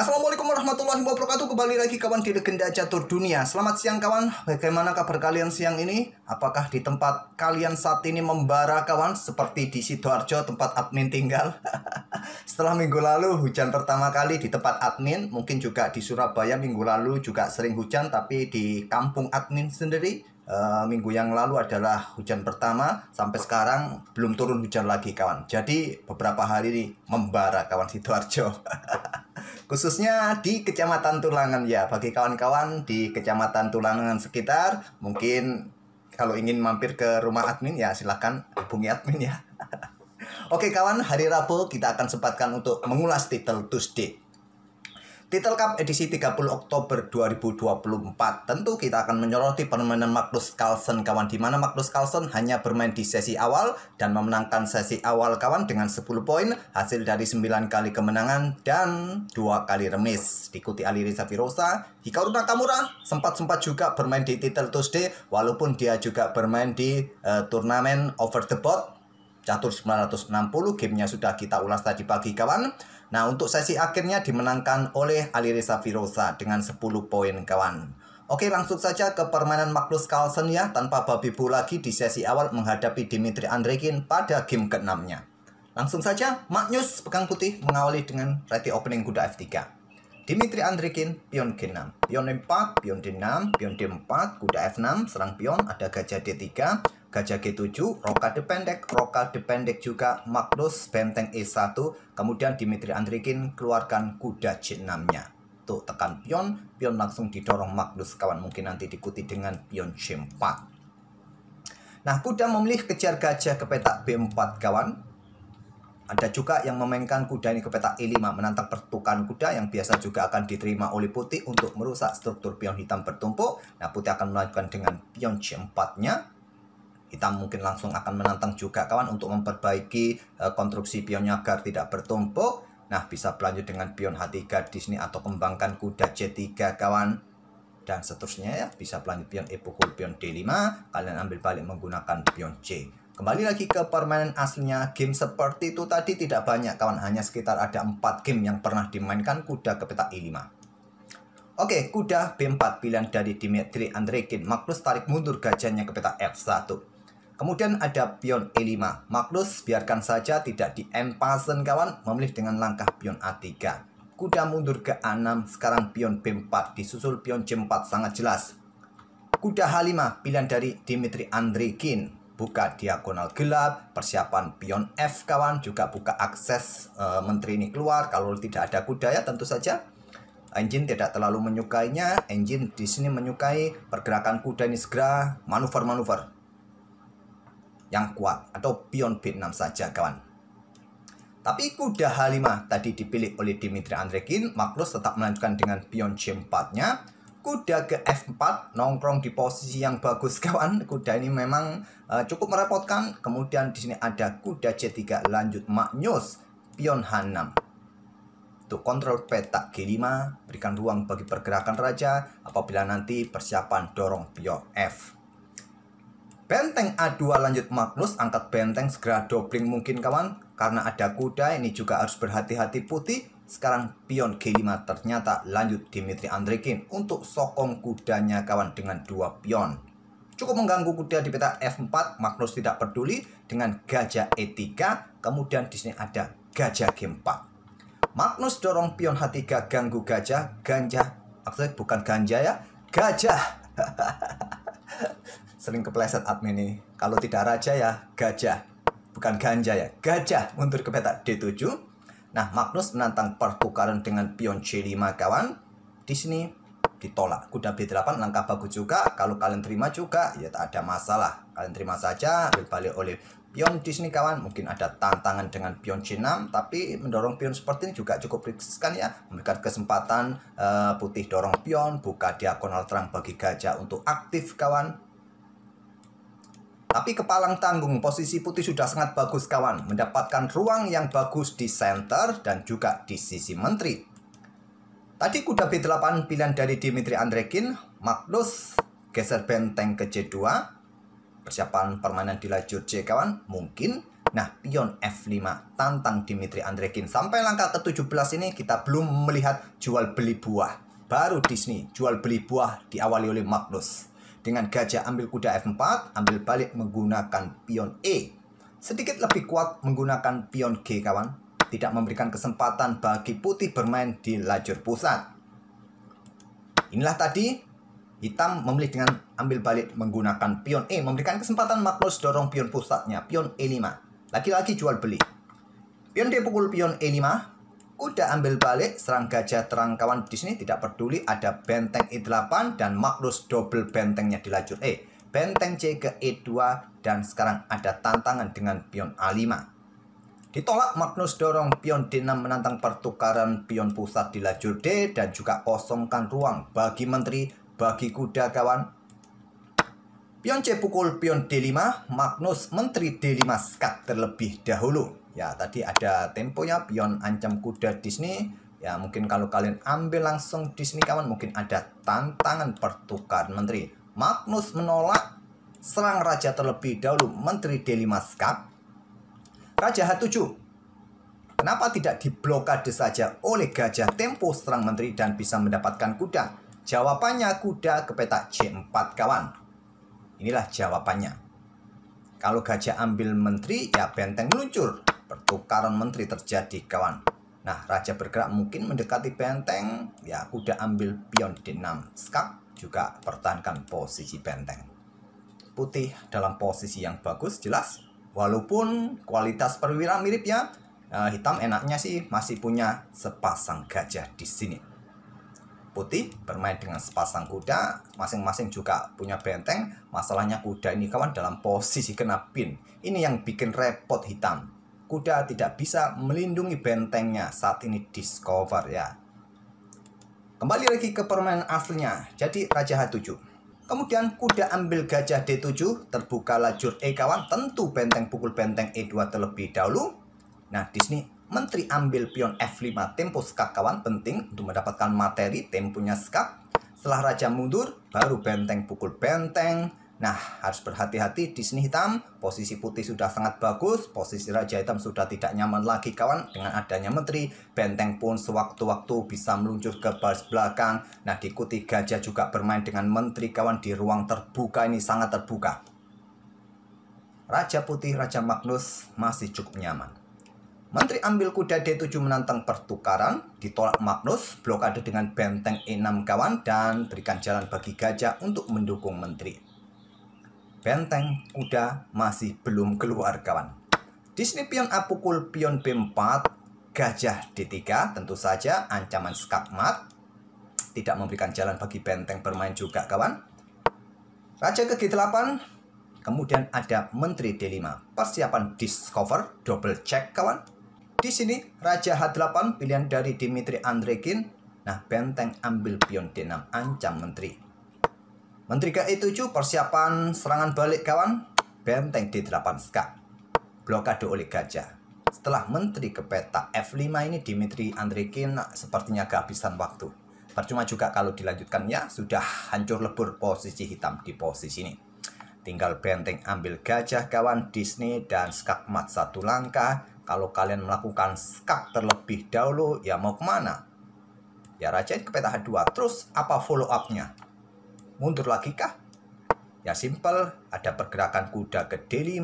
Assalamualaikum warahmatullahi wabarakatuh. Kembali lagi kawan di Legenda Catur Dunia. Selamat siang kawan. Bagaimana kabar kalian siang ini? Apakah di tempat kalian saat ini membara kawan? Seperti di Sidoarjo tempat admin tinggal. Setelah minggu lalu hujan pertama kali di tempat admin. Mungkin juga di Surabaya minggu lalu juga sering hujan. Tapi di kampung admin sendiri minggu yang lalu adalah hujan pertama. Sampai sekarang belum turun hujan lagi kawan. Jadi beberapa hari ini membara kawan Sidoarjo. Khususnya di Kecamatan Tulangan ya. Bagi kawan-kawan di Kecamatan Tulangan sekitar, mungkin kalau ingin mampir ke rumah admin ya silahkan hubungi admin ya. Oke kawan, hari Rabu kita akan sempatkan untuk mengulas titel Tuesday. Titel Cup edisi 30 Oktober 2024. Tentu kita akan menyoroti permainan Magnus Carlsen kawan, di mana Magnus Carlsen hanya bermain di sesi awal dan memenangkan sesi awal kawan dengan 10 poin, hasil dari 9 kali kemenangan dan 2 kali remis. Diikuti Alireza Firoza. Hikaru Nakamura sempat juga bermain di titel Tuesday, walaupun dia juga bermain di turnamen over the board Catur 960. Gamenya sudah kita ulas tadi pagi kawan. Nah, untuk sesi akhirnya dimenangkan oleh Alireza Firoza dengan 10 poin kawan. Oke, langsung saja ke permainan Magnus Carlsen ya, tanpa babi bu lagi di sesi awal menghadapi Dmitry Andreikin pada game ke-6-nya. Langsung saja, Magnus Pegang Putih mengawali dengan ready opening kuda F3. Dmitry Andreikin, pion G6, pion E4, pion D6, pion D4, kuda F6, serang pion, ada gajah D3, gajah G7, rokade pendek juga Magnus benteng E1, kemudian Dmitry Andreikin keluarkan kuda G6-nya. Tuh, tekan pion langsung didorong Magnus kawan, mungkin nanti diikuti dengan pion C4. Nah, kuda memilih kejar gajah ke petak B4 kawan. Ada juga yang memainkan kuda ini ke petak E5 menantang pertukaran kuda yang biasa juga akan diterima oleh putih untuk merusak struktur pion hitam bertumpuk. Nah, putih akan melanjutkan dengan pion C4-nya. Hitam mungkin langsung akan menantang juga kawan untuk memperbaiki konstruksi pionnya agar tidak bertumpuk. Nah, bisa berlanjut dengan pion H3 di sini atau kembangkan kuda C3 kawan. Dan seterusnya ya, bisa berlanjut pion E pukul pion D5. Kalian ambil balik menggunakan pion C. Kembali lagi ke permainan aslinya. Game seperti itu tadi tidak banyak kawan. Hanya sekitar ada 4 game yang pernah dimainkan kuda ke petak E5. Oke, kuda B4 pilihan dari Dmitry Andreikin. Magnus tarik mundur gajahnya ke petak F1. Kemudian ada pion E5. Magnus biarkan saja tidak di empasen kawan. Memilih dengan langkah pion A3. Kuda mundur ke A6. Sekarang pion B4 disusul pion C4 sangat jelas. Kuda H5 pilihan dari Dmitry Andreikin. Buka diagonal gelap, persiapan pion F kawan, juga buka akses menteri ini keluar. Kalau tidak ada kuda ya tentu saja engine tidak terlalu menyukainya. Engine di sini menyukai pergerakan kuda ini segera manuver-manuver yang kuat atau pion B6 saja kawan. Tapi kuda H5 tadi dipilih oleh Dmitry Andreikin. Magnus tetap melanjutkan dengan pion C4-nya. Kuda ke F4 nongkrong di posisi yang bagus kawan. Kuda ini memang cukup merepotkan. Kemudian di sini ada kuda C3 lanjut Magnus pion H6. Tuh, kontrol petak G5, berikan ruang bagi pergerakan raja apabila nanti persiapan dorong pion F. Benteng A2 lanjut Magnus, angkat benteng segera dobling mungkin kawan. Karena ada kuda ini juga harus berhati-hati putih. Sekarang pion G5 ternyata lanjut Dmitry Andreikin untuk sokong kudanya kawan dengan 2 pion. Cukup mengganggu kuda di petak F4, Magnus tidak peduli dengan gajah E3, kemudian di sini ada gajah G4. Magnus dorong pion H3 ganggu gajah, maksudnya bukan ganja ya, gajah. Sering kepleset admin ini. Kalau tidak raja ya gajah, bukan ganja ya, gajah mundur ke petak D7. Nah, Magnus menantang pertukaran dengan pion C5 kawan. Di sini ditolak. Kuda B8 langkah bagus juga. Kalau kalian terima juga ya tak ada masalah. Kalian terima saja, ambil balik oleh pion di sini kawan. Mungkin ada tantangan dengan pion C6, tapi mendorong pion seperti ini juga cukup riskan ya. Memberikan kesempatan putih dorong pion, buka diagonal terang bagi gajah untuk aktif kawan. Tapi kepalang tanggung, posisi putih sudah sangat bagus kawan. Mendapatkan ruang yang bagus di center dan juga di sisi menteri. Tadi kuda B8 pilihan dari Dmitry Andreikin. Magnus geser benteng ke C2. Persiapan permainan di lajur C kawan. Mungkin Nah, pion F5 tantang Dmitri Andrekin. Sampai langkah ke-17 ini kita belum melihat jual beli buah. Baru Disney jual beli buah diawali oleh Magnus. Dengan gajah ambil kuda F4, ambil balik menggunakan pion E. Sedikit lebih kuat menggunakan pion G, kawan. Tidak memberikan kesempatan bagi putih bermain di lajur pusat. Inilah tadi hitam memilih dengan ambil balik menggunakan pion E. Memberikan kesempatan Magnus dorong pion pusatnya, pion E5. Lagi-lagi jual beli. Pion D pukul pion E5. Kuda ambil balik, serang gajah terang, kawan. Di sini tidak peduli ada benteng E8 dan Magnus double bentengnya di lajur E. Benteng C ke E2 dan sekarang ada tantangan dengan pion A5. Ditolak, Magnus dorong pion D6 menantang pertukaran pion pusat di lajur D dan juga kosongkan ruang bagi menteri, bagi kuda, kawan. Pion C pukul pion D5, Magnus menteri D5 skak terlebih dahulu. Ya, tadi ada temponya, pion ancam kuda Disney. Ya, mungkin kalau kalian ambil langsung Disney, kawan, mungkin ada tantangan pertukaran menteri. Magnus menolak, serang raja terlebih dahulu, menteri D5 skak. Raja H7. Kenapa tidak diblokade saja oleh gajah tempo serang menteri dan bisa mendapatkan kuda? Jawabannya kuda ke petak C4, kawan. Inilah jawabannya. Kalau gajah ambil menteri, ya benteng meluncur. Pertukaran menteri terjadi, kawan. Nah, raja bergerak mungkin mendekati benteng. Ya, kuda ambil pion D6 skak, juga pertahankan posisi benteng. Putih dalam posisi yang bagus, jelas. Walaupun kualitas perwira mirip ya, hitam enaknya sih masih punya sepasang gajah di sini. Putih bermain dengan sepasang kuda, masing-masing juga punya benteng. Masalahnya kuda ini, kawan, dalam posisi kena pin. Ini yang bikin repot hitam. Kuda tidak bisa melindungi bentengnya saat ini discover, ya. Kembali lagi ke permainan aslinya. Jadi Raja H7. Kemudian kuda ambil gajah D7, terbuka lajur E, kawan. Tentu benteng pukul benteng E2 terlebih dahulu. Nah, di sini menteri ambil pion F5, tempo skak, kawan, penting untuk mendapatkan materi, temponya skak. Setelah raja mundur, baru benteng pukul benteng. Nah, harus berhati-hati di sini hitam. Posisi putih sudah sangat bagus, posisi raja hitam sudah tidak nyaman lagi, kawan. Dengan adanya menteri, benteng pun sewaktu-waktu bisa meluncur ke baris belakang. Nah, diikuti gajah juga bermain dengan menteri, kawan, di ruang terbuka ini sangat terbuka. Raja putih, Raja Magnus masih cukup nyaman. Menteri ambil kuda D7 menantang pertukaran, ditolak Magnus, blokade dengan benteng E6, kawan, dan berikan jalan bagi gajah untuk mendukung menteri. Benteng kuda masih belum keluar, kawan. Di sini pion A pukul pion B4, gajah D3, tentu saja ancaman skakmat, tidak memberikan jalan bagi benteng bermain juga, kawan. Raja ke G8, kemudian ada menteri D5, persiapan discover, double check, kawan. Di sini Raja H8 pilihan dari Dmitri Andrekin. Nah, benteng ambil pion D6 ancam menteri. Menteri ke E7 persiapan serangan balik, kawan. Benteng D8 skak. Blokade oleh gajah. Setelah menteri ke peta F5 ini Dmitri Andrekin sepertinya kehabisan waktu. Percuma juga kalau dilanjutkan, ya sudah hancur lebur posisi hitam di posisi ini. Tinggal benteng ambil gajah, kawan, Disney dan skakmat satu langkah. Kalau kalian melakukan skak terlebih dahulu, ya mau kemana? Ya raja ke peta H2. Terus apa follow up-nya? Mundur lagi kah? Ya simple, ada pergerakan kuda ke D5.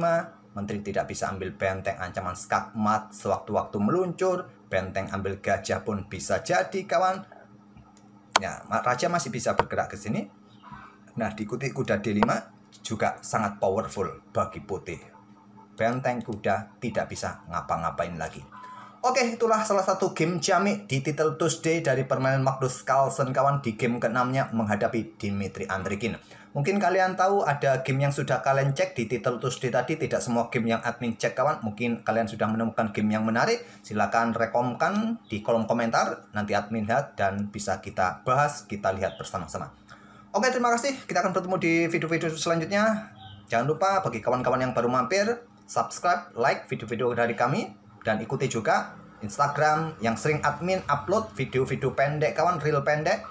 Menteri tidak bisa ambil benteng, ancaman skakmat sewaktu-waktu meluncur. Benteng ambil gajah pun bisa jadi, kawan. Ya, raja masih bisa bergerak ke sini. Nah, diikuti kuda D5 juga sangat powerful bagi putih. Benteng kuda tidak bisa ngapa-ngapain lagi. Oke, itulah salah satu game Ciamik di Title Tuesday dari permainan Magnus Carlsen, kawan, di game ke-6-nya menghadapi Dmitri Andrekin. Mungkin kalian tahu ada game yang sudah kalian cek di Title Tuesday tadi, tidak semua game yang admin cek, kawan. Mungkin kalian sudah menemukan game yang menarik, silahkan rekomkan di kolom komentar, nanti admin lihat dan bisa kita bahas, kita lihat bersama-sama. Oke, terima kasih, kita akan bertemu di video-video selanjutnya. Jangan lupa bagi kawan-kawan yang baru mampir, subscribe, like video-video dari kami, dan ikuti juga Instagram yang sering admin upload video-video pendek, kawan, reel pendek.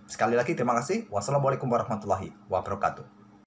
Sekali lagi terima kasih. Wassalamualaikum warahmatullahi wabarakatuh.